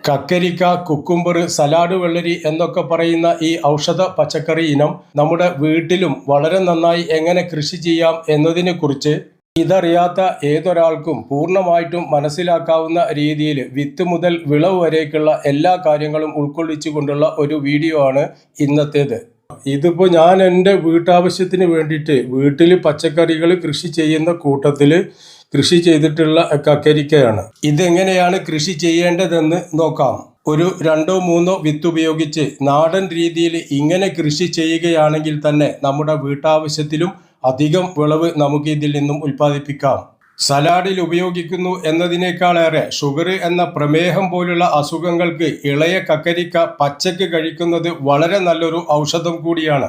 കക്കരിക്ക, cucumber, salad വെള്ളരി എന്നൊക്കെ പറയുന്ന ഈ ഔഷധ പച്ചക്കറി ഇനം നമ്മുടെ വീട്ടിലും വളരെ നന്നായി എങ്ങനെ കൃഷി ചെയ്യാം എന്നതിനെക്കുറിച്ച് ഇതറിയാത്ത ഏതൊരാൾക്കും പൂർണ്ണമായിട്ടും മനസ്സിലാക്കാവുന്ന രീതിയിൽ വിത്ത് മുതൽ വിളവ് വരേക്കുള്ള എല്ലാ കാര്യങ്ങളും ഉൾക്കൊള്ളിച്ചുകൊണ്ടുള്ള ഒരു വീഡിയോ ആണ് ഇന്നത്തേത്. ഇതിപ്പോൾ ഞാൻ എൻ്റെ വീട്ടാവശ്യത്തിന് വേണ്ടിയിട്ട് വീട്ടിൽ പച്ചക്കറികൾ കൃഷി ചെയ്യുന്ന കൂട്ടത്തിൽ കൃഷി ചെയ്തിട്ടുള്ള കക്കരിക്കയാണ്. ഇതെങ്ങനെയാണ് കൃഷി ചെയ്യേണ്ടതെന്ന് നോക്കാം. ഒരു 2-3 വിത്ത് ഉപയോഗിച്ച് നാടൻ രീതിയിൽ ഇങ്ങനെ കൃഷി ചെയ്യുകയാണെങ്കിൽ തന്നെ നമ്മുടെ വീട്ടാവശ്യത്തിലും അധികം വിളവ് നമുക്ക് ഇതിൽ നിന്നും ഉൽപ്പാദിപ്പിക്കാം. സലാഡിൽ ഉപയോഗിക്കുന്നു എന്നതിനേക്കാളേറെ ഷുഗർ എന്ന പ്രമേഹം പോലുള്ള അസുഖങ്ങൾക്ക് ഇളയ കക്കരിക്ക പച്ചക്ക് കഴിക്കുന്നത് വളരെ നല്ലൊരു ഔഷധം കൂടിയാണ്.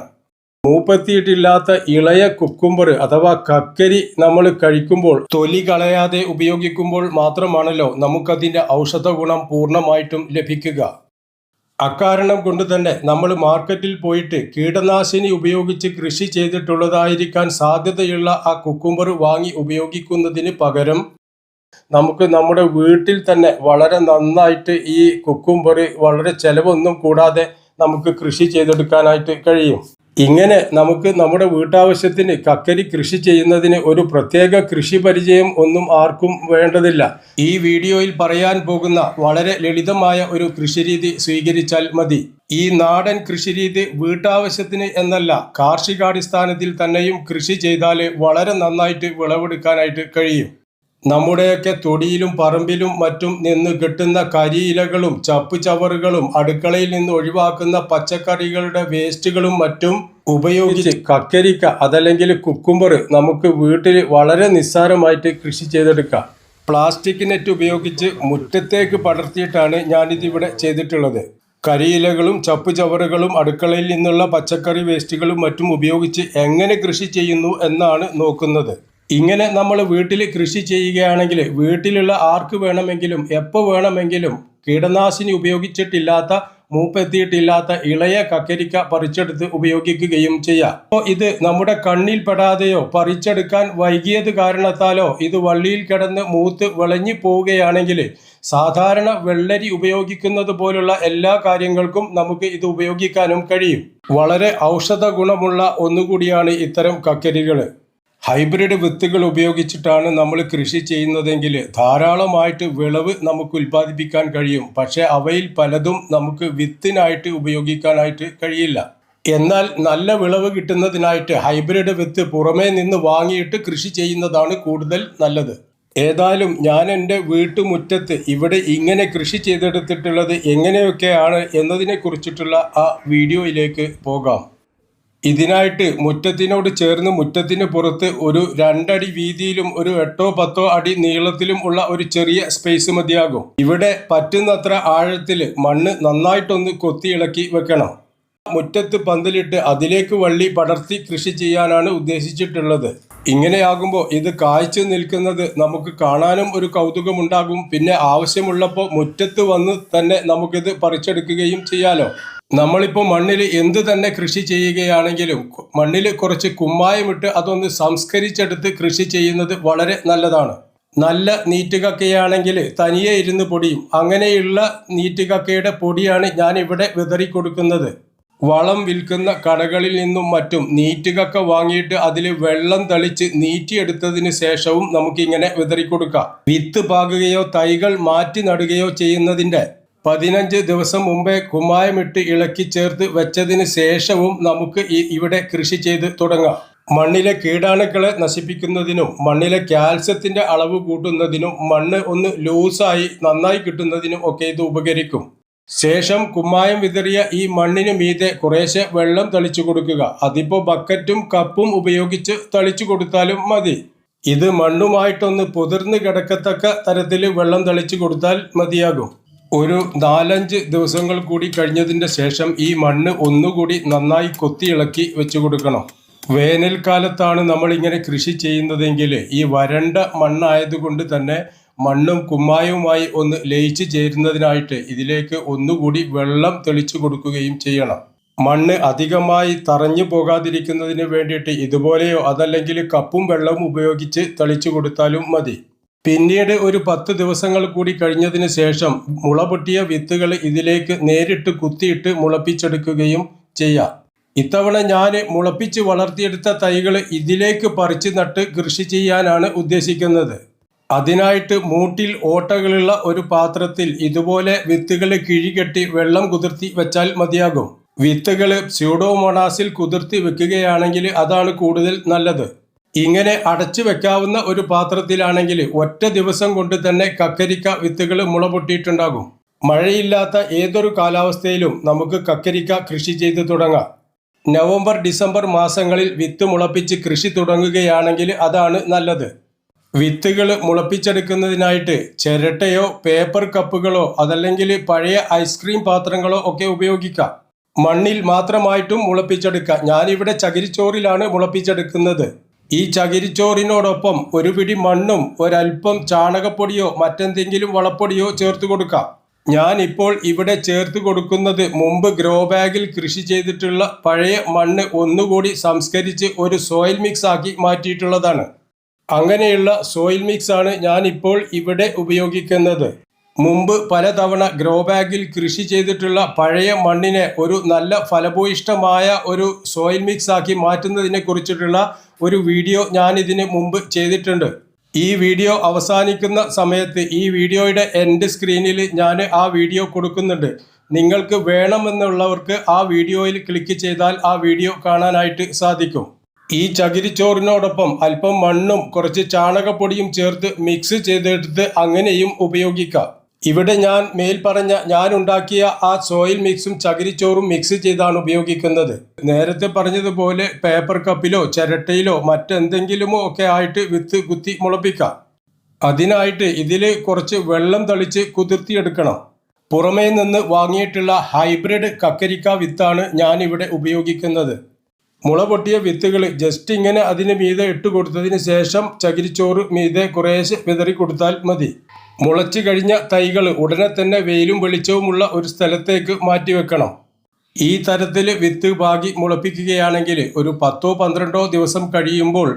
മൂപ്പെത്തിയിട്ടില്ലാത്ത ഇളയ കുക്കുംബർ അഥവാ കക്കരി നമ്മൾ കഴിക്കുമ്പോൾ തൊലി കളയാതെ ഉപയോഗിക്കുമ്പോൾ മാത്രമാണല്ലോ നമുക്കതിൻ്റെ ഔഷധ ഗുണം പൂർണ്ണമായിട്ടും ലഭിക്കുക. അക്കാരണം കൊണ്ട് തന്നെ നമ്മൾ മാർക്കറ്റിൽ പോയിട്ട് കീടനാശിനി ഉപയോഗിച്ച് കൃഷി ചെയ്തിട്ടുള്ളതായിരിക്കാൻ സാധ്യതയുള്ള ആ കുക്കുംബർ വാങ്ങി ഉപയോഗിക്കുന്നതിന് പകരം നമുക്ക് നമ്മുടെ വീട്ടിൽ തന്നെ വളരെ നന്നായിട്ട് ഈ കുക്കുംബർ വളരെ ചെലവൊന്നും കൂടാതെ നമുക്ക് കൃഷി ചെയ്തെടുക്കാനായിട്ട് കഴിയും. ഇങ്ങനെ നമുക്ക് നമ്മുടെ വീട്ടാവശ്യത്തിന് കക്കരി കൃഷി ചെയ്യുന്നതിന് ഒരു പ്രത്യേക കൃഷി പരിചയം ഒന്നും ആർക്കും വേണ്ടതില്ല. ഈ വീഡിയോയിൽ പറയാൻ പോകുന്ന വളരെ ലളിതമായ ഒരു കൃഷിരീതി സ്വീകരിച്ചാൽ മതി. ഈ നാടൻ കൃഷിരീതി വീട്ടാവശ്യത്തിന് എന്നല്ല കാർഷികാടിസ്ഥാനത്തിൽ തന്നെയും കൃഷി ചെയ്താൽ വളരെ നന്നായിട്ട് വിളവെടുക്കാനായിട്ട് കഴിയും. നമ്മുടെയൊക്കെ തൊടിയിലും പറമ്പിലും മറ്റും നിന്ന് കിട്ടുന്ന കരിയിലകളും ചപ്പ് ചവറുകളും അടുക്കളയിൽ നിന്ന് ഒഴിവാക്കുന്ന പച്ചക്കറികളുടെ വേസ്റ്റുകളും മറ്റും ഉപയോഗിച്ച് കക്കരിക്ക അതല്ലെങ്കിൽ കുക്കുംബർ നമുക്ക് വീട്ടിൽ വളരെ നിസ്സാരമായിട്ട് കൃഷി ചെയ്തെടുക്കാം. പ്ലാസ്റ്റിക് നെറ്റ് ഉപയോഗിച്ച് മുറ്റത്തേക്ക് പടർത്തിയിട്ടാണ് ഞാനിതിവിടെ ചെയ്തിട്ടുള്ളത്. കരിയിലകളും ചപ്പ് ചവറുകളും അടുക്കളയിൽ നിന്നുള്ള പച്ചക്കറി വേസ്റ്റുകളും മറ്റും ഉപയോഗിച്ച് എങ്ങനെ കൃഷി ചെയ്യുന്നു എന്നാണ് നോക്കുന്നത്. ഇങ്ങനെ നമ്മൾ വീട്ടിൽ കൃഷി ചെയ്യുകയാണെങ്കിൽ വീട്ടിലുള്ള ആർക്ക് വേണമെങ്കിലും എപ്പോൾ വേണമെങ്കിലും കീടനാശിനി ഉപയോഗിച്ചിട്ടില്ലാത്ത മൂപ്പെത്തിയിട്ടില്ലാത്ത ഇളയ കക്കരിക്ക പറിച്ചെടുത്ത് ഉപയോഗിക്കുകയും ചെയ്യാം. അപ്പോൾ ഇത് നമ്മുടെ കണ്ണിൽ പെടാതെയോ പറിച്ചെടുക്കാൻ വൈകിയത് കാരണത്താലോ ഇത് വള്ളിയിൽ കിടന്ന് മൂത്ത് വിളഞ്ഞു പോവുകയാണെങ്കിൽ സാധാരണ വെള്ളരി ഉപയോഗിക്കുന്നത് പോലുള്ള എല്ലാ കാര്യങ്ങൾക്കും നമുക്ക് ഇത് ഉപയോഗിക്കാനും കഴിയും. വളരെ ഔഷധ ഗുണമുള്ള ഒന്നുകൂടിയാണ് ഇത്തരം കക്കരികൾ. ഹൈബ്രിഡ് വിത്തുകൾ ഉപയോഗിച്ചിട്ടാണ് നമ്മൾ കൃഷി ചെയ്യുന്നതെങ്കിൽ ധാരാളമായിട്ട് വിളവ് നമുക്ക് ഉൽപ്പാദിപ്പിക്കാൻ കഴിയും. പക്ഷേ അവയിൽ പലതും നമുക്ക് വിത്തിനായിട്ട് ഉപയോഗിക്കാനായിട്ട് കഴിയില്ല. എന്നാൽ നല്ല വിളവ് കിട്ടുന്നതിനായിട്ട് ഹൈബ്രിഡ് വിത്ത് പുറമേ നിന്ന് വാങ്ങിയിട്ട് കൃഷി ചെയ്യുന്നതാണ് കൂടുതൽ നല്ലത്. ഏതായാലും ഞാൻ എൻ്റെ വീട്ടുമുറ്റത്ത് ഇവിടെ ഇങ്ങനെ കൃഷി ചെയ്തെടുത്തിട്ടുള്ളത് എങ്ങനെയൊക്കെയാണ് എന്നതിനെ കുറിച്ചിട്ടുള്ള ആ വീഡിയോയിലേക്ക് പോകാം. ഇതിനായിട്ട് മുറ്റത്തിനോട് ചേർന്ന് മുറ്റത്തിന് പുറത്ത് ഒരു 2 അടി വീതിയിലും ഒരു 8-10 അടി നീളത്തിലും ഉള്ള ഒരു ചെറിയ സ്പേസ് മതിയാകും. ഇവിടെ പറ്റുന്നത്ര ആഴത്തിൽ മണ്ണ് നന്നായിട്ടൊന്ന് കൊത്തിയിളക്കി വെക്കണം. മുറ്റത്ത് പന്തലിട്ട് അതിലേക്ക് വള്ളി പടർത്തി കൃഷി ചെയ്യാനാണ് ഉദ്ദേശിച്ചിട്ടുള്ളത്. ഇങ്ങനെയാകുമ്പോൾ ഇത് കായ്ച്ചു നിൽക്കുന്നത് നമുക്ക് കാണാനും ഒരു കൗതുകമുണ്ടാകും. പിന്നെ ആവശ്യമുള്ളപ്പോൾ മുറ്റത്ത് വന്ന് തന്നെ നമുക്കിത് പറിച്ചെടുക്കുകയും ചെയ്യാലോ. നമ്മളിപ്പോൾ മണ്ണിൽ എന്ത് തന്നെ കൃഷി ചെയ്യുകയാണെങ്കിലും മണ്ണിൽ കുറച്ച് കുമ്മായമിട്ട് അതൊന്ന് സംസ്കരിച്ചെടുത്ത് കൃഷി ചെയ്യുന്നത് വളരെ നല്ലതാണ്. നല്ല നീറ്റുകക്കയാണെങ്കിൽ തനിയെ ഇരുന്ന് പൊടിയും. അങ്ങനെയുള്ള നീറ്റുകക്കയുടെ പൊടിയാണ് ഞാൻ ഇവിടെ വിതറിക്കൊടുക്കുന്നത്. വളം വിൽക്കുന്ന കടകളിൽ നിന്നും മറ്റും നീറ്റുകക്ക വാങ്ങിയിട്ട് അതിൽ വെള്ളം തളിച്ച് നീറ്റിയെടുത്തതിന് ശേഷവും നമുക്കിങ്ങനെ വിതറിക്കൊടുക്കാം. വിത്ത് പാകുകയോ തൈകൾ മാറ്റി നടുകയോ ചെയ്യുന്നതിൻ്റെ 15 ദിവസം മുമ്പേ കുമ്മായമിട്ട് ഇളക്കി ചേർത്ത് വെച്ചതിന് ശേഷവും നമുക്ക് ഇവിടെ കൃഷി ചെയ്ത് തുടങ്ങാം. മണ്ണിലെ കീടാണുക്കളെ നശിപ്പിക്കുന്നതിനും മണ്ണിലെ കാൽസ്യത്തിൻ്റെ അളവ് കൂട്ടുന്നതിനും മണ്ണ് ഒന്ന് ലൂസായി നന്നായി കിട്ടുന്നതിനും ഒക്കെ ഇത് ഉപകരിക്കും. ശേഷം കുമ്മായം വിതറിയ ഈ മണ്ണിന് മീതെ കുറേശ്ശെ വെള്ളം തളിച്ചു കൊടുക്കുക. അതിപ്പോൾ ബക്കറ്റും കപ്പും ഉപയോഗിച്ച് തളിച്ചു കൊടുത്താലും മതി. ഇത് മണ്ണുമായിട്ടൊന്ന് പുതിർന്ന് കിടക്കത്തക്ക തരത്തിൽ വെള്ളം തളിച്ചു കൊടുത്താൽ മതിയാകും. ഒരു 4-5 ദിവസങ്ങൾ കൂടി കഴിഞ്ഞതിൻ്റെ ശേഷം ഈ മണ്ണ് ഒന്നുകൂടി നന്നായി കൊത്തിയിളക്കി വെച്ചു കൊടുക്കണം. വേനൽക്കാലത്താണ് നമ്മളിങ്ങനെ കൃഷി ചെയ്യുന്നതെങ്കിൽ ഈ വരണ്ട മണ്ണായതുകൊണ്ട് തന്നെ മണ്ണും കുമ്മായവുമായി ഒന്ന് ലയിച്ചു ചേരുന്നതിനായിട്ട് ഇതിലേക്ക് ഒന്നുകൂടി വെള്ളം തെളിച്ചു കൊടുക്കുകയും ചെയ്യണം. മണ്ണ് അധികമായി തറഞ്ഞു പോകാതിരിക്കുന്നതിന് വേണ്ടിയിട്ട് ഇതുപോലെയോ അതല്ലെങ്കിൽ കപ്പും വെള്ളവും ഉപയോഗിച്ച് തളിച്ചു കൊടുത്താലും മതി. പിന്നീട് ഒരു 10 ദിവസങ്ങൾ കൂടി കഴിഞ്ഞതിന് ശേഷം മുളപൊട്ടിയ വിത്തുകൾ ഇതിലേക്ക് നേരിട്ട് കുത്തിയിട്ട് മുളപ്പിച്ചെടുക്കുകയും ചെയ്യാം. ഇത്തവണ ഞാൻ മുളപ്പിച്ച് വളർത്തിയെടുത്ത തൈകൾ ഇതിലേക്ക് പറിച്ച് നട്ട് കൃഷി ചെയ്യാനാണ് ഉദ്ദേശിക്കുന്നത്. അതിനായിട്ട് മൂട്ടിൽ ഓട്ടകളുള്ള ഒരു പാത്രത്തിൽ ഇതുപോലെ വിത്തുകൾ കിഴികെട്ടി വെള്ളം കുതിർത്തി വെച്ചാൽ മതിയാകും. വിത്തുകൾ സ്യൂഡോമോണാസിൽ കുതിർത്തി വെക്കുകയാണെങ്കിൽ അതാണ് കൂടുതൽ നല്ലത്. ഇങ്ങനെ അടച്ചു വെക്കാവുന്ന ഒരു പാത്രത്തിലാണെങ്കിൽ ഒറ്റ ദിവസം കൊണ്ട് തന്നെ കക്കരിക്ക വിത്തുകൾ മുളപൊട്ടിയിട്ടുണ്ടാകും. മഴയില്ലാത്ത ഏതൊരു കാലാവസ്ഥയിലും നമുക്ക് കക്കരിക്ക കൃഷി ചെയ്ത് തുടങ്ങാം. നവംബർ ഡിസംബർ മാസങ്ങളിൽ വിത്ത് മുളപ്പിച്ച് കൃഷി തുടങ്ങുകയാണെങ്കിൽ അതാണ് നല്ലത്. വിത്തുകൾ മുളപ്പിച്ചെടുക്കുന്നതിനായിട്ട് ചിരട്ടയോ പേപ്പർ കപ്പുകളോ അതല്ലെങ്കിൽ പഴയ ഐസ്ക്രീം പാത്രങ്ങളോ ഒക്കെ ഉപയോഗിക്കാം. മണ്ണിൽ മാത്രമായിട്ടും മുളപ്പിച്ചെടുക്കാം. ഞാനിവിടെ ചകിരിച്ചോറിലാണ് മുളപ്പിച്ചെടുക്കുന്നത്. ഈ ചകിരിച്ചോറിനോടൊപ്പം ഒരു പിടി മണ്ണും ഒരൽപ്പം ചാണകപ്പൊടിയോ മറ്റെന്തെങ്കിലും വളപ്പൊടിയോ ചേർത്ത് കൊടുക്കാം. ഞാൻ ഇപ്പോൾ ഇവിടെ ചേർത്ത് കൊടുക്കുന്നത് മുമ്പ് ഗ്രോ ബാഗിൽ കൃഷി ചെയ്തിട്ടുള്ള പഴയ മണ്ണ് ഒന്നുകൂടി സംസ്കരിച്ച് ഒരു സോയിൽ മിക്സ് ആക്കി മാറ്റിയിട്ടുള്ളതാണ്. അങ്ങനെയുള്ള സോയിൽ മിക്സ് ആണ് ഞാൻ ഇപ്പോൾ ഇവിടെ ഉപയോഗിക്കുന്നത്. മുമ്പ് പലതവണ ഗ്രോ ബാഗിൽ കൃഷി ചെയ്തിട്ടുള്ള പഴയ മണ്ണിനെ ഒരു നല്ല ഫലഭൂയിഷ്ഠമായ ഒരു സോയിൽ മിക്സ് ആക്കി മാറ്റുന്നതിനെ കുറിച്ചിട്ടുള്ള ഒരു വീഡിയോ ഞാൻ ഇതിന് മുമ്പ് ചെയ്തിട്ടുണ്ട്. ഈ വീഡിയോ അവസാനിക്കുന്ന സമയത്ത് ഈ വീഡിയോയുടെ എൻഡ് സ്ക്രീനിൽ ഞാൻ ആ വീഡിയോ കൊടുക്കുന്നുണ്ട്. നിങ്ങൾക്ക് വേണമെന്നുള്ളവർക്ക് ആ വീഡിയോയിൽ ക്ലിക്ക് ചെയ്താൽ ആ വീഡിയോ കാണാനായിട്ട് സാധിക്കും. ഈ ചകിരിച്ചോറിനോടൊപ്പം അല്പം മണ്ണും കുറച്ച് ചാണകപ്പൊടിയും ചേർത്ത് മിക്സ് ചെയ്തെടുത്ത് അങ്ങനെയും ഉപയോഗിക്കാം. ഇവിടെ ഞാൻ ഞാൻ ഉണ്ടാക്കിയ ആ സോയിൽ മിക്സും ചകിരിച്ചോറും മിക്സ് ചെയ്താണ് ഉപയോഗിക്കുന്നത്. നേരത്തെ പറഞ്ഞതുപോലെ പേപ്പർ കപ്പിലോ ചിരട്ടയിലോ മറ്റെന്തെങ്കിലുമോ ഒക്കെ ആയിട്ട് വിത്ത് കുത്തി മുളപ്പിക്കാം. അതിനായിട്ട് ഇതിൽ കുറച്ച് വെള്ളം തളിച്ച് കുതിർത്തിയെടുക്കണം. പുറമേ നിന്ന് വാങ്ങിയിട്ടുള്ള ഹൈബ്രിഡ് കക്കരിക്ക വിത്താണ് ഞാനിവിടെ ഉപയോഗിക്കുന്നത്. മുള പൊട്ടിയ വിത്തുകൾ ജസ്റ്റ് ഇങ്ങനെ അതിന് മീതെ ഇട്ട് കൊടുത്തതിന് ശേഷം ചകിരിച്ചോറ് മീതെ കുറേശ്ശെ വിതറി കൊടുത്താൽ മതി. മുളച്ചു കഴിഞ്ഞ തൈകൾ ഉടനെ തന്നെ വെയിലും വെളിച്ചവുമുള്ള ഒരു സ്ഥലത്തേക്ക് മാറ്റിവെക്കണം. ഈ തരത്തിൽ വിത്ത് പാകി മുളപ്പിക്കുകയാണെങ്കിൽ ഒരു 10-12 ദിവസം കഴിയുമ്പോൾ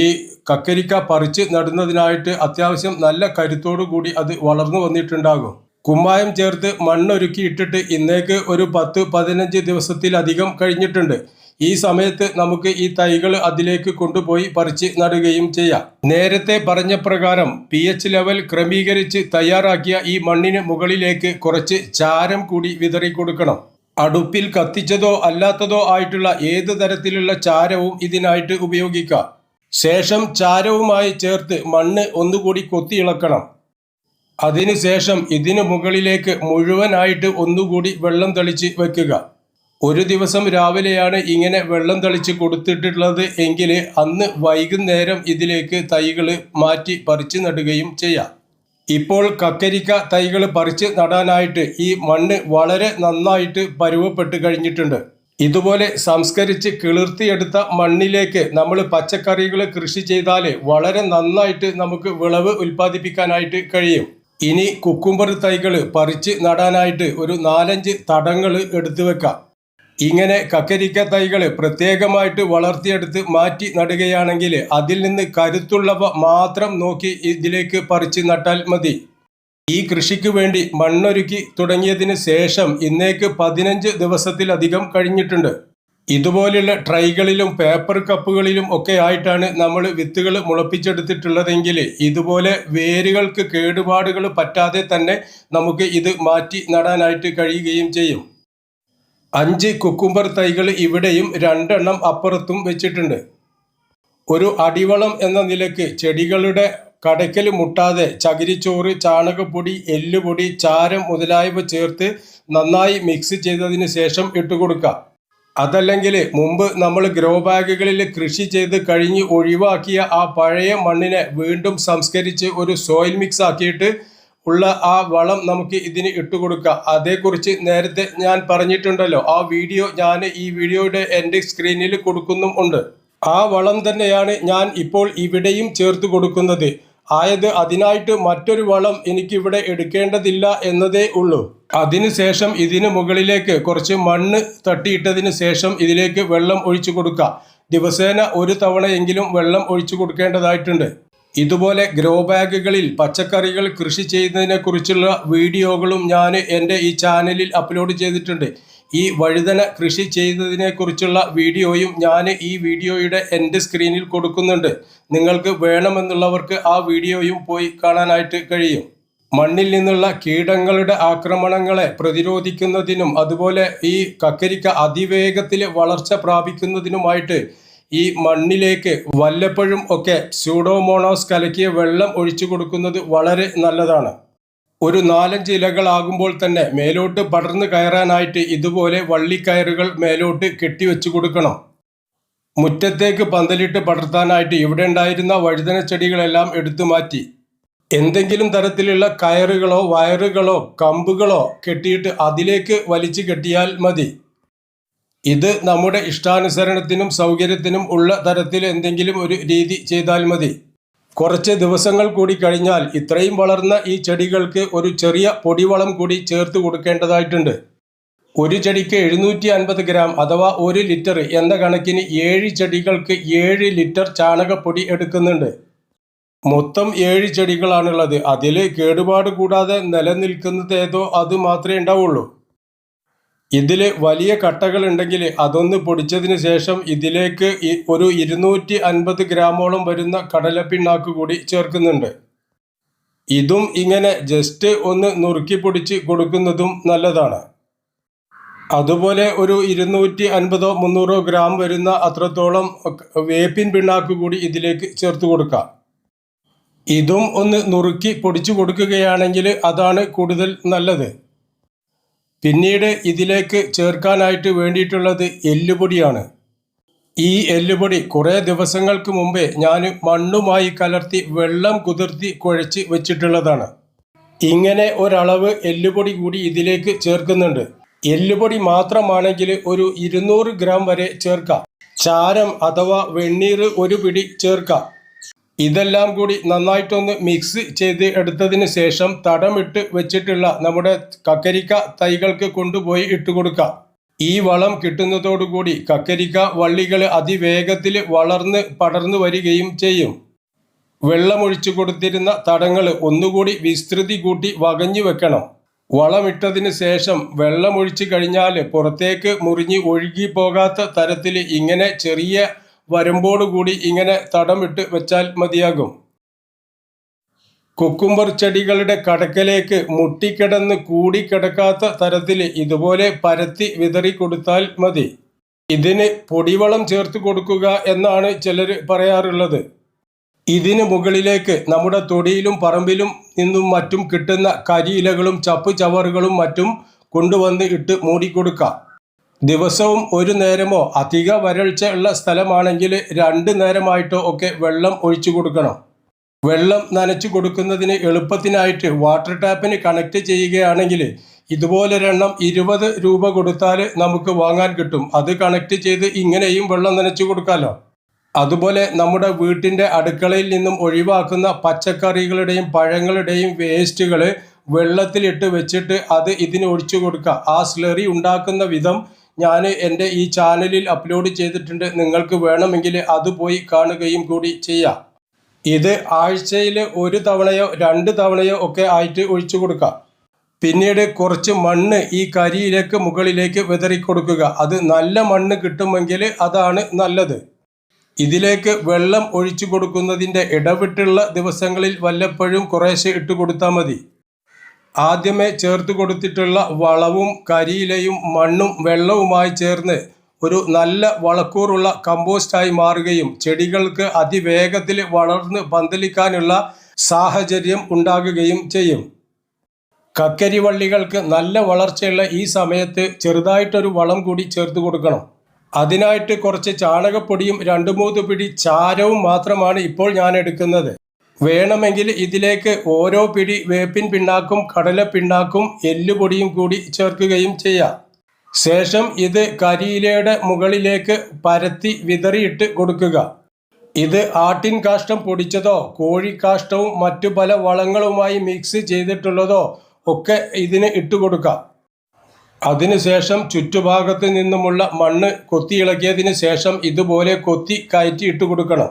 ഈ കക്കരിക്ക പറിച്ച് നടുന്നതിനായിട്ട് അത്യാവശ്യം നല്ല കരുത്തോടു കൂടി അത് വളർന്നു വന്നിട്ടുണ്ടാകും. കുമ്മായം ചേർത്ത് മണ്ണൊരുക്കി ഇട്ടിട്ട് ഇന്നേക്ക് ഒരു 10-15 ദിവസത്തിലധികം കഴിഞ്ഞിട്ടുണ്ട്. ഈ സമയത്ത് നമുക്ക് ഈ തൈകൾ അതിലേക്ക് കൊണ്ടുപോയി പറിച്ച് നടുകയും ചെയ്യാം. നേരത്തെ പറഞ്ഞ പ്രകാരം pH ലെവൽ ക്രമീകരിച്ച് തയ്യാറാക്കിയ ഈ മണ്ണിന് മുകളിലേക്ക് കുറച്ച് ചാരം കൂടി വിതറി കൊടുക്കണം. അടുപ്പിൽ കത്തിച്ചതോ അല്ലാത്തതോ ആയിട്ടുള്ള ഏത് തരത്തിലുള്ള ചാരവും ഇതിനായിട്ട് ഉപയോഗിക്കാം. ശേഷം ചാരവുമായി ചേർത്ത് മണ്ണ് ഒന്നുകൂടി കൊത്തിയിളക്കണം. അതിനുശേഷം ഇതിനു മുകളിലേക്ക് മുഴുവനായിട്ട് ഒന്നുകൂടി വെള്ളം തളിച്ച് വെക്കുക. ഒരു ദിവസം രാവിലെയാണ് ഇങ്ങനെ വെള്ളം തളിച്ച് കൊടുത്തിട്ടുള്ളത് എങ്കിൽ അന്ന് വൈകുന്നേരം ഇതിലേക്ക് തൈകൾ മാറ്റി പറിച്ച് നടുകയും ചെയ്യാം. ഇപ്പോൾ കക്കരിക്ക തൈകൾ പറിച്ച് നടാനായിട്ട് ഈ മണ്ണ് വളരെ നന്നായിട്ട് പരുവപ്പെട്ട് കഴിഞ്ഞിട്ടുണ്ട്. ഇതുപോലെ സംസ്കരിച്ച് കിളിർത്തിയെടുത്ത മണ്ണിലേക്ക് നമ്മൾ പച്ചക്കറികൾ കൃഷി ചെയ്താൽ വളരെ നന്നായിട്ട് നമുക്ക് വിളവ് ഉൽപ്പാദിപ്പിക്കാനായിട്ട് കഴിയും. ഇനി കുക്കുംബർ തൈകൾ പറിച്ച് നടാനായിട്ട് ഒരു 4-5 തടങ്ങൾ എടുത്തു വെക്കാം. ഇങ്ങനെ കക്കരിക്ക തൈകൾ പ്രത്യേകമായിട്ട് വളർത്തിയെടുത്ത് മാറ്റി നടുകയാണെങ്കിൽ അതിൽ നിന്ന് കരുത്തുള്ളവ മാത്രം നോക്കി ഇതിലേക്ക് പറിച്ച് നട്ടാൽ മതി. ഈ കൃഷിക്ക് വേണ്ടി മണ്ണൊരുക്കി തുടങ്ങിയതിന് ശേഷം ഇന്നേക്ക് 15 ദിവസത്തിലധികം കഴിഞ്ഞിട്ടുണ്ട്. ഇതുപോലുള്ള ട്രൈകളിലും പേപ്പർ കപ്പുകളിലും ഒക്കെ ആയിട്ടാണ് നമ്മൾ വിത്തുകൾ മുളപ്പിച്ചെടുത്തിട്ടുള്ളതെങ്കിൽ ഇതുപോലെ വേരുകൾക്ക് കേടുപാടുകൾ പറ്റാതെ തന്നെ നമുക്ക് ഇത് മാറ്റി നടാനായിട്ട് കഴിയുകയും ചെയ്യും. 5 കുക്കുംബർ തൈകൾ ഇവിടെയും 2 എണ്ണം അപ്പുറത്തും വെച്ചിട്ടുണ്ട്. ഒരു അടിവളം എന്ന നിലയ്ക്ക് ചെടികളുടെ കടയ്ക്കൽ മുട്ടാതെ ചകിരിച്ചോറ്, ചാണകപ്പൊടി, എല്ലുപൊടി, ചാരം മുതലായവ ചേർത്ത് നന്നായി മിക്സ് ചെയ്തതിന് ശേഷം ഇട്ടുകൊടുക്കുക. അതല്ലെങ്കിൽ മുമ്പ് നമ്മൾ ഗ്രോ ബാഗുകളിൽ കൃഷി ചെയ്ത് കഴിഞ്ഞ് ഒഴിവാക്കിയ ആ പഴയ മണ്ണിനെ വീണ്ടും സംസ്കരിച്ച് ഒരു സോയിൽ മിക്സ് ആക്കിയിട്ട് ഉള്ള ആ വളം നമുക്ക് ഇതിന് ഇട്ടുകൊടുക്കാം. അതേക്കുറിച്ച് നേരത്തെ ഞാൻ പറഞ്ഞിട്ടുണ്ടല്ലോ. ആ വീഡിയോ ഞാൻ ഈ വീഡിയോയുടെ എൻ്റെ സ്ക്രീനിൽ കൊടുക്കുന്നുമുണ്ട്. ആ വളം തന്നെയാണ് ഞാൻ ഇപ്പോൾ ഇവിടെയും ചേർത്ത് കൊടുക്കുന്നത്. അതിനായിട്ട് മറ്റൊരു വളം എനിക്കിവിടെ എടുക്കേണ്ടതില്ല എന്നതേ ഉള്ളൂ. അതിനുശേഷം ഇതിന് മുകളിലേക്ക് കുറച്ച് മണ്ണ് തട്ടിയിട്ടതിന് ശേഷം ഇതിലേക്ക് വെള്ളം ഒഴിച്ചു കൊടുക്കുക. ദിവസേന 1 തവണയെങ്കിലും വെള്ളം ഒഴിച്ചു കൊടുക്കേണ്ടതായിട്ടുണ്ട്. ഇതുപോലെ ഗ്രോ ബാഗുകളിൽ പച്ചക്കറികൾ കൃഷി ചെയ്യുന്നതിനെക്കുറിച്ചുള്ള വീഡിയോകളും ഞാൻ എൻ്റെ ഈ ചാനലിൽ അപ്ലോഡ് ചെയ്തിട്ടുണ്ട്. ഈ വഴുതന കൃഷി ചെയ്യുന്നതിനെക്കുറിച്ചുള്ള വീഡിയോയും ഞാൻ ഈ വീഡിയോയുടെ എൻ്റെ സ്ക്രീനിൽ കൊടുക്കുന്നുണ്ട്. നിങ്ങൾക്ക് വേണമെന്നുള്ളവർക്ക് ആ വീഡിയോയും പോയി കാണാനായിട്ട് കഴിയും. മണ്ണിൽ നിന്നുള്ള കീടങ്ങളുടെ ആക്രമണങ്ങളെ പ്രതിരോധിക്കുന്നതിനും അതുപോലെ ഈ കക്കരിക്ക അതിവേഗത്തിൽ വളർച്ച പ്രാപിക്കുന്നതിനുമായിട്ട് ഈ മണ്ണിലേക്ക് വല്ലപ്പോഴും ഒക്കെ സ്യൂഡോമോണാസ് കലക്കിയ വെള്ളം ഒഴിച്ചു കൊടുക്കുന്നത് വളരെ നല്ലതാണ്. ഒരു 4-5 ഇലകളാകുമ്പോൾ തന്നെ മേലോട്ട് പടർന്നു കയറാനായിട്ട് ഇതുപോലെ വള്ളിക്കയറുകൾ മേലോട്ട് കെട്ടിവെച്ചു കൊടുക്കണം. മുറ്റത്തേക്ക് പന്തലിട്ട് പടർത്താനായിട്ട് ഇവിടെ ഉണ്ടായിരുന്ന വഴുതന ചെടികളെല്ലാം എടുത്തു മാറ്റി എന്തെങ്കിലും തരത്തിലുള്ള കയറുകളോ വയറുകളോ കമ്പുകളോ കെട്ടിയിട്ട് അതിലേക്ക് വലിച്ചു കെട്ടിയാൽ മതി. ഇത് നമ്മുടെ ഇഷ്ടാനുസരണത്തിനും സൗകര്യത്തിനും ഉള്ള തരത്തിൽ എന്തെങ്കിലും ഒരു രീതി ചെയ്താൽ മതി. കുറച്ച് ദിവസങ്ങൾ കൂടി കഴിഞ്ഞാൽ ഇത്രയും വളർന്ന ഈ ചെടികൾക്ക് ഒരു ചെറിയ പൊടിവളം കൂടി ചേർത്ത് കൊടുക്കേണ്ടതായിട്ടുണ്ട്. ഒരു ചെടിക്ക് 750 ഗ്രാം അഥവാ 1 ലിറ്റർ എന്ന കണക്കിന് 7 ചെടികൾക്ക് 7 ലിറ്റർ ചാണകപ്പൊടി എടുക്കുന്നുണ്ട്. മൊത്തം 7 ചെടികളാണുള്ളത്. അതിൽ കേടുപാട് കൂടാതെ നിലനിൽക്കുന്നത് ഏതോ അത് മാത്രമേ ഉണ്ടാവുള്ളൂ. ഇതിൽ വലിയ കട്ടകൾ ഉണ്ടെങ്കിൽ അതൊന്ന് പൊടിച്ചതിന് ശേഷം ഇതിലേക്ക് ഒരു 250 ഗ്രാമോളം വരുന്ന കടലപ്പിണ്ണാക്ക് കൂടി ചേർക്കുന്നുണ്ട്. ഇതും ഇങ്ങനെ ജസ്റ്റ് ഒന്ന് നുറുക്കി പൊടിച്ച് കൊടുക്കുന്നതും നല്ലതാണ്. അതുപോലെ ഒരു 250-300 ഗ്രാം വരുന്ന അത്രത്തോളം വേപ്പിൻ പിണ്ണാക്ക് കൂടി ഇതിലേക്ക് ചേർത്ത് കൊടുക്കാം. ഇതും ഒന്ന് നുറുക്കി പൊടിച്ചു കൊടുക്കുകയാണെങ്കിൽ അതാണ് കൂടുതൽ നല്ലത്. പിന്നീട് ഇതിലേക്ക് ചേർക്കാനായിട്ട് വേണ്ടിയിട്ടുള്ളത് എല്ലുപൊടിയാണ്. ഈ എല്ലുപൊടി കുറേ ദിവസങ്ങൾക്ക് മുമ്പേ ഞാൻ മണ്ണുമായി കലർത്തി വെള്ളം കുതിർത്തി കുഴച്ച് വെച്ചിട്ടുള്ളതാണ്. ഇങ്ങനെ ഒരളവ് എല്ലുപൊടി കൂടി ഇതിലേക്ക് ചേർക്കുന്നുണ്ട്. എല്ലുപൊടി മാത്രമാണെങ്കിൽ ഒരു 200 ഗ്രാം വരെ ചേർക്കാം. ചാരം അഥവാ വെണ്ണീർ 1 പിടി ചേർക്കാം. ഇതെല്ലാം കൂടി നന്നായിട്ടൊന്ന് മിക്സ് ചെയ്ത് എടുത്തതിന് ശേഷം തടമിട്ട് വെച്ചിട്ടുള്ള നമ്മുടെ കക്കരിക്ക തൈകൾക്ക് കൊണ്ടുപോയി ഇട്ടുകൊടുക്കാം. ഈ വളം കിട്ടുന്നതോടുകൂടി കക്കരിക്ക വള്ളികൾ അതിവേഗത്തിൽ വളർന്ന് പടർന്നു വരികയും ചെയ്യും. വെള്ളമൊഴിച്ചു കൊടുത്തിരുന്ന തടങ്ങൾ ഒന്നുകൂടി വിസ്തൃതി കൂട്ടി വകഞ്ഞു വെക്കണം. വളമിട്ടതിന് ശേഷം വെള്ളമൊഴിച്ചു കഴിഞ്ഞാൽ പുറത്തേക്ക് മുറിഞ്ഞ് ഒഴുകി പോകാത്ത തരത്തിൽ ഇങ്ങനെ ചെറിയ വരുമ്പോടുകൂടി ഇങ്ങനെ തടമിട്ട് വെച്ചാൽ മതിയാകും. കുക്കുംബർ ചെടികളുടെ കടക്കലേക്ക് മുട്ടിക്കിടന്ന് കൂടിക്കിടക്കാത്ത തരത്തിൽ ഇതുപോലെ പരത്തി വിതറി കൊടുത്താൽ മതി. ഇതിന് പൊടിവളം ചേർത്ത് കൊടുക്കുക എന്നാണ് ചിലർ പറയാറുള്ളത്. ഇതിന് മുകളിലേക്ക് നമ്മുടെ തൊടിയിലും പറമ്പിലും നിന്നും മറ്റും കിട്ടുന്ന കരിയിലകളും ചപ്പ് ചവറുകളും മറ്റും കൊണ്ടുവന്ന് ഇട്ട് മൂടിക്കൊടുക്കാം. ദിവസവും 1 നേരമോ അധിക വരൾച്ച ഉള്ള സ്ഥലമാണെങ്കിൽ 2 നേരമായിട്ടോ ഒക്കെ വെള്ളം ഒഴിച്ചു കൊടുക്കണം. വെള്ളം നനച്ചു കൊടുക്കുന്നതിന് എളുപ്പത്തിനായിട്ട് വാട്ടർ ടാപ്പിന് കണക്ട് ചെയ്യുകയാണെങ്കിൽ ഇതുപോലൊരെണ്ണം 20 രൂപ കൊടുത്താൽ നമുക്ക് വാങ്ങാൻ കിട്ടും. അത് കണക്ട് ചെയ്ത് ഇങ്ങനെയും വെള്ളം നനച്ചു കൊടുക്കാമല്ലോ. അതുപോലെ നമ്മുടെ വീട്ടിൻ്റെ അടുക്കളയിൽ നിന്നും ഒഴിവാക്കുന്ന പച്ചക്കറികളുടെയും പഴങ്ങളുടെയും വേസ്റ്റുകൾ വെള്ളത്തിലിട്ട് വെച്ചിട്ട് അത് ഇതിന് ഒഴിച്ചു കൊടുക്കുക. ആ സ്ലറി ഉണ്ടാക്കുന്ന വിധം ഞാൻ എൻ്റെ ഈ ചാനലിൽ അപ്ലോഡ് ചെയ്തിട്ടുണ്ട്. നിങ്ങൾക്ക് വേണമെങ്കിൽ അത് പോയി കാണുകയും കൂടി ചെയ്യാം. ഇത് ആഴ്ചയിൽ 1 തവണയോ 2 തവണയോ ഒക്കെ ആയിട്ട് ഒഴിച്ചു കൊടുക്കാം. പിന്നീട് കുറച്ച് മണ്ണ് ഈ കരിയിലേക്ക് മുകളിലേക്ക് വിതറിക്കൊടുക്കുക. അത് നല്ല മണ്ണ് കിട്ടുമെങ്കിൽ അതാണ് നല്ലത്. ഇതിലേക്ക് വെള്ളം ഒഴിച്ചു കൊടുക്കുന്നതിൻ്റെ ഇടവിട്ടുള്ള ദിവസങ്ങളിൽ വല്ലപ്പോഴും കുറേശ്ശെ ഇട്ട് കൊടുത്താൽ മതി. ആദ്യമേ ചേർത്ത് കൊടുത്തിട്ടുള്ള വളവും കരിയിലയും മണ്ണും വെള്ളവുമായി ചേർന്ന് ഒരു നല്ല വളക്കൂറുള്ള കമ്പോസ്റ്റായി മാറുകയും ചെടികൾക്ക് അതിവേഗത്തിൽ വളർന്ന് പന്തലിക്കാനുള്ള സാഹചര്യം ഉണ്ടാകുകയും ചെയ്യും. കക്കരിവള്ളികൾക്ക് നല്ല വളർച്ചയുള്ള ഈ സമയത്ത് ചെറുതായിട്ടൊരു വളം കൂടി ചേർത്ത് കൊടുക്കണം. അതിനായിട്ട് കുറച്ച് ചാണകപ്പൊടിയും 2-3 പിടി ചാരവും മാത്രമാണ് ഇപ്പോൾ ഞാൻ എടുക്കുന്നത്. വേണമെങ്കിൽ ഇതിലേക്ക് ഓരോ പിടി വേപ്പിൻ പിണ്ണാക്കും കടലപ്പിണ്ണാക്കും എല്ലുപൊടിയും കൂടി ചേർക്കുകയും ചെയ്യാം. ശേഷം ഇത് കരിയിലയുടെ മുകളിലേക്ക് പരത്തി വിതറിയിട്ട് കൊടുക്കുക. ഇത് ആട്ടിൻ കാഷ്ടം പൊടിച്ചതോ കോഴിക്കാഷ്ടവും മറ്റു പല വളങ്ങളുമായി മിക്സ് ചെയ്തിട്ടുള്ളതോ ഒക്കെ ഇതിന് ഇട്ടുകൊടുക്കാം. അതിനുശേഷം ചുറ്റുഭാഗത്ത് നിന്നുമുള്ള മണ്ണ് കൊത്തി ഇളക്കിയതിന് ശേഷം ഇതുപോലെ കൊത്തി കയറ്റി ഇട്ട് കൊടുക്കണം.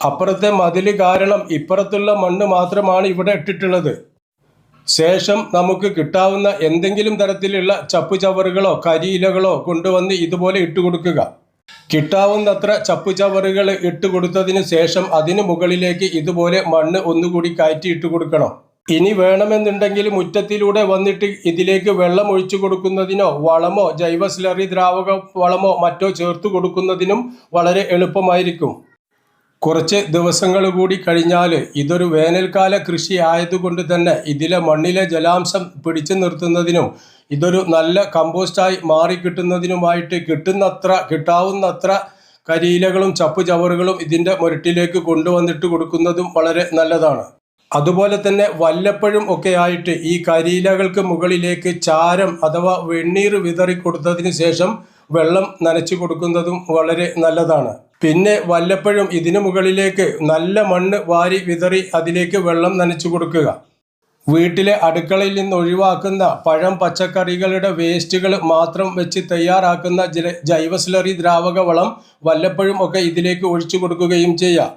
അപ്പുറത്തെ മതിൽ കാരണം ഇപ്പുറത്തുള്ള മണ്ണ് മാത്രമാണ് ഇവിടെ ഇട്ടിട്ടുള്ളത്. ശേഷം നമുക്ക് കിട്ടാവുന്ന എന്തെങ്കിലും തരത്തിലുള്ള ചപ്പുചവറുകളോ കരിയിലകളോ കൊണ്ടുവന്ന് ഇതുപോലെ ഇട്ടുകൊടുക്കുക. കിട്ടാവുന്നത്ര ചപ്പുചവറുകൾ ഇട്ടുകൊടുത്തതിന് ശേഷം അതിന് മുകളിലേക്ക് ഇതുപോലെ മണ്ണ് ഒന്നുകൂടി കയറ്റി ഇട്ട് കൊടുക്കണം. ഇനി വേണമെന്നുണ്ടെങ്കിൽ മുറ്റത്തിലൂടെ വന്നിട്ട് ഇതിലേക്ക് വെള്ളം ഒഴിച്ചു കൊടുക്കുന്നതിനോ വളമോ ജൈവ സ്ലറി ദ്രാവക വളമോ മറ്റോ ചേർത്ത് കൊടുക്കുന്നതിനും വളരെ എളുപ്പമായിരിക്കും. കുറച്ച് ദിവസങ്ങൾ കൂടി കഴിഞ്ഞാൽ ഇതൊരു വേനൽക്കാല കൃഷി ആയതുകൊണ്ട് തന്നെ ഇതിലെ മണ്ണിലെ ജലാംശം പിടിച്ചു നിർത്തുന്നതിനും ഇതൊരു നല്ല കമ്പോസ്റ്റായി മാറിക്കിട്ടുന്നതിനുമായിട്ട് കിട്ടാവുന്നത്ര കരിയിലകളും ചപ്പുചവറുകളും ഇതിൻ്റെ മുരട്ടിലേക്ക് കൊണ്ടുവന്നിട്ട് കൊടുക്കുന്നതും വളരെ നല്ലതാണ്. അതുപോലെ തന്നെ വല്ലപ്പോഴും ഒക്കെ ആയിട്ട് ഈ കരിയിലകൾക്ക് മുകളിലേക്ക് ചാരം അഥവാ വെണ്ണീർ വിതറി കൊടുത്തതിന് ശേഷം വെള്ളം നനച്ചു കൊടുക്കുന്നതും വളരെ നല്ലതാണ്. പിന്നെ വല്ലപ്പോഴും ഇതിനു മുകളിലേക്ക് നല്ല മണ്ണ് വാരി വിതറി അതിലേക്ക് വെള്ളം നനച്ചു കൊടുക്കുക. വീട്ടിലെ അടുക്കളയിൽ നിന്ന് ഒഴിവാക്കുന്ന പഴം പച്ചക്കറികളുടെ വേസ്റ്റുകൾ മാത്രം വെച്ച് തയ്യാറാക്കുന്ന ജൈവ സ്ലറി ദ്രാവക വളം വല്ലപ്പോഴും ഒക്കെ ഇതിലേക്ക് ഒഴിച്ചു കൊടുക്കുകയും ചെയ്യാം.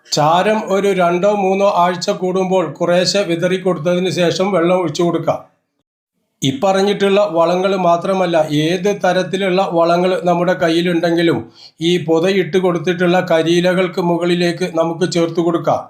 ചാരം ഒരു 2-3 ആഴ്ച കൂടുമ്പോൾ കുറേശ്ശെ വിതറി കൊടുത്തതിന് ശേഷം വെള്ളം ഒഴിച്ചു കൊടുക്കാം. ഇപ്പറഞ്ഞിട്ടുള്ള വളങ്ങൾ മാത്രമല്ല, ഏത് തരത്തിലുള്ള വളങ്ങൾ നമ്മുടെ കയ്യിലുണ്ടെങ്കിലും ഈ പൊതയിട്ട് കൊടുത്തിട്ടുള്ള കരിയിലകൾക്ക് മുകളിലേക്ക് നമുക്ക് ചേർത്ത് കൊടുക്കാം.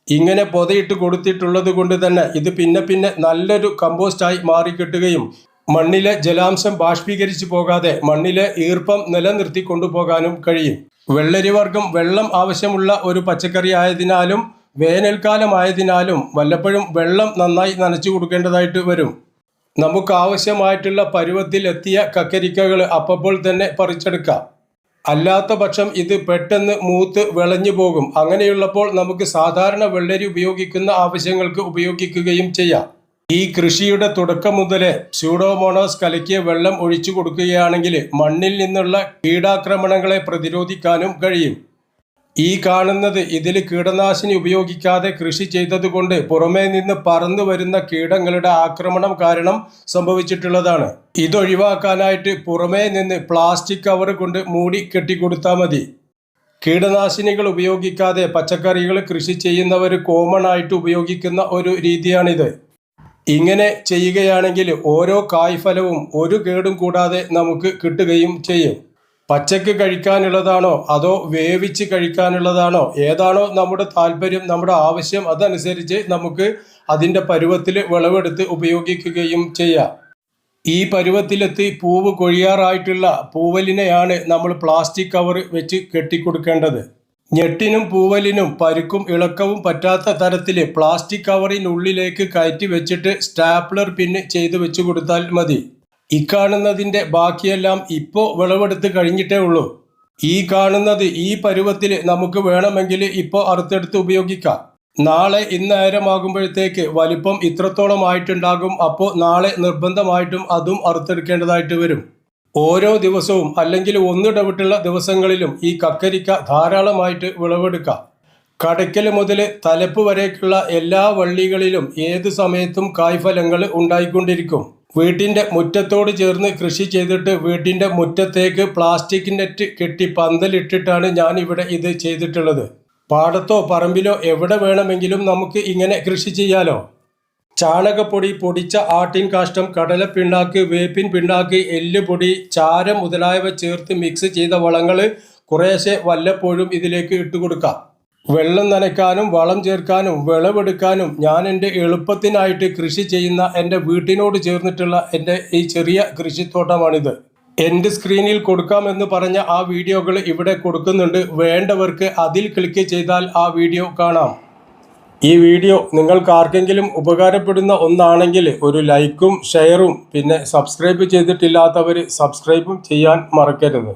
ഇങ്ങനെ പൊതയിട്ട് കൊടുത്തിട്ടുള്ളത് കൊണ്ട് തന്നെ ഇത് പിന്നെ നല്ലൊരു കമ്പോസ്റ്റായി മാറിക്കിട്ടുകയും മണ്ണിലെ ജലാംശം ബാഷ്പീകരിച്ചു പോകാതെ മണ്ണിലെ ഈർപ്പം നിലനിർത്തി കൊണ്ടുപോകാനും കഴിയും. വെള്ളരിവർഗം വെള്ളം ആവശ്യമുള്ള ഒരു പച്ചക്കറി ആയതിനാലും വേനൽക്കാലമായതിനാലും വല്ലപ്പോഴും വെള്ളം നന്നായി നനച്ചു കൊടുക്കേണ്ടതായിട്ട് വരും. നമുക്ക് ആവശ്യമായിട്ടുള്ള പരുവത്തിൽ എത്തിയ കക്കരിക്കകൾ അപ്പോൾ തന്നെ പറിച്ചെടുക്കാം. അല്ലാത്ത പക്ഷം ഇത് പെട്ടെന്ന് മൂത്ത് വിളഞ്ഞു പോകും. അങ്ങനെയുള്ളപ്പോൾ നമുക്ക് സാധാരണ വെള്ളരി ഉപയോഗിക്കുന്ന ആവശ്യങ്ങൾക്ക് ഉപയോഗിക്കുകയും ചെയ്യാം. ഈ കൃഷിയുടെ തുടക്കം മുതലേ സ്യൂഡോമോണാസ് കലക്കിയ വെള്ളം ഒഴിച്ചു കൊടുക്കുകയാണെങ്കിൽ മണ്ണിൽ നിന്നുള്ള കീടാക്രമണങ്ങളെ പ്രതിരോധിക്കാനും കഴിയും. ഈ കാണുന്നത് ഇതിൽ കീടനാശിനി ഉപയോഗിക്കാതെ കൃഷി ചെയ്തതുകൊണ്ട് പുറമേ നിന്ന് പറന്നു വരുന്ന കീടങ്ങളുടെ ആക്രമണം കാരണം സംഭവിച്ചിട്ടുള്ളതാണ്. ഇതൊഴിവാക്കാനായിട്ട് പുറമേ നിന്ന് പ്ലാസ്റ്റിക് കവർ കൊണ്ട് മൂടി കെട്ടിക്കൊടുത്താൽ മതി. കീടനാശിനികൾ ഉപയോഗിക്കാതെ പച്ചക്കറികൾ കൃഷി ചെയ്യുന്നവർ കോമൺ ആയിട്ട് ഉപയോഗിക്കുന്ന ഒരു രീതിയാണിത്. ഇങ്ങനെ ചെയ്യുകയാണെങ്കിൽ ഓരോ കായ്ഫലവും ഒരു കേടും കൂടാതെ നമുക്ക് കിട്ടുകയും ചെയ്യും. പച്ചക്ക് കഴിക്കാനുള്ളതാണോ അതോ വേവിച്ച് കഴിക്കാനുള്ളതാണോ, ഏതാണോ നമ്മുടെ താല്പര്യം, നമ്മുടെ ആവശ്യം, അതനുസരിച്ച് നമുക്ക് അതിൻ്റെ പരുവത്തിൽ വിളവെടുത്ത് ഉപയോഗിക്കുകയും ചെയ്യാം. ഈ പരുവത്തിലെത്തി പൂവ് കൊഴിയാറായിട്ടുള്ള പൂവലിനെയാണ് നമ്മൾ പ്ലാസ്റ്റിക് കവർ വെച്ച് കെട്ടിക്കൊടുക്കേണ്ടത്. ഞെട്ടിനും പൂവലിനും പരുക്കും ഇളക്കവും പറ്റാത്ത തരത്തിൽ പ്ലാസ്റ്റിക് കവറിനുള്ളിലേക്ക് കയറ്റി വെച്ചിട്ട് സ്റ്റാപ്ലർ പിന്ന് ചെയ്ത് വെച്ച് കൊടുത്താൽ മതി. ഇക്കാണുന്നതിൻ്റെ ബാക്കിയെല്ലാം ഇപ്പോൾ വിളവെടുത്ത് കഴിഞ്ഞിട്ടേ ഉള്ളൂ. ഈ കാണുന്നത് ഈ പരുവത്തിൽ നമുക്ക് വേണമെങ്കിൽ ഇപ്പോൾ അറുത്തെടുത്ത് ഉപയോഗിക്കാം. നാളെ ഇന്നേരമാകുമ്പോഴത്തേക്ക് വലിപ്പം ഇത്രത്തോളം ആയിട്ടുണ്ടാകും. അപ്പോൾ നാളെ നിർബന്ധമായിട്ടും അതും അറുത്തെടുക്കേണ്ടതായിട്ട് വരും. ഓരോ ദിവസവും അല്ലെങ്കിൽ ഒന്നിടവിട്ടുള്ള ദിവസങ്ങളിലും ഈ കക്കരിക്ക ധാരാളമായിട്ട് വിളവെടുക്കാം. കടയ്ക്കൽ മുതൽ തലപ്പ് വരേക്കുള്ള എല്ലാ വള്ളികളിലും ഏത് സമയത്തും കായ്ഫലങ്ങൾ ഉണ്ടായിക്കൊണ്ടിരിക്കും. വീട്ടിൻ്റെ മുറ്റത്തോട് ചേർന്ന് കൃഷി ചെയ്തിട്ട് വീട്ടിൻ്റെ മുറ്റത്തേക്ക് പ്ലാസ്റ്റിക് നെറ്റ് കെട്ടി പന്തലിട്ടിട്ടാണ് ഞാൻ ഇവിടെ ഇത് ചെയ്തിട്ടുള്ളത്. പാടത്തോ പറമ്പിലോ എവിടെ വേണമെങ്കിലും നമുക്ക് ഇങ്ങനെ കൃഷി ചെയ്യാലോ. ചാണകപ്പൊടി, പൊടിച്ച ആട്ടിൻ കാഷ്ടം, കടലപ്പിണ്ണാക്ക്, വേപ്പിൻ പിണ്ണാക്ക്, എല്ലുപൊടി, ചാരം മുതലായവ ചേർത്ത് മിക്സ് ചെയ്ത വളങ്ങൾ കുറേശ്ശെ വല്ലപ്പോഴും ഇതിലേക്ക് ഇട്ടുകൊടുക്കാം. വെള്ളം നനയ്ക്കാനും വളം ചേർക്കാനും വിളവെടുക്കാനും ഞാൻ എൻ്റെ എളുപ്പത്തിനായിട്ട് കൃഷി ചെയ്യുന്ന എൻ്റെ വീട്ടിനോട് ചേർന്നിട്ടുള്ള എൻ്റെ ഈ ചെറിയ കൃഷിത്തോട്ടമാണിത്. എൻ്റെ സ്ക്രീനിൽ കൊടുക്കാമെന്ന് പറഞ്ഞ ആ വീഡിയോകൾ ഇവിടെ കൊടുക്കുന്നുണ്ട്. വേണ്ടവർക്ക് അതിൽ ക്ലിക്ക് ചെയ്താൽ ആ വീഡിയോ കാണാം. ഈ വീഡിയോ നിങ്ങൾക്ക് ആർക്കെങ്കിലും ഉപകാരപ്പെടുന്ന ഒന്നാണെങ്കിൽ ഒരു ലൈക്കും ഷെയറും പിന്നെ സബ്സ്ക്രൈബ് ചെയ്തിട്ടില്ലാത്തവർ സബ്സ്ക്രൈബും ചെയ്യാൻ മറക്കരുത്.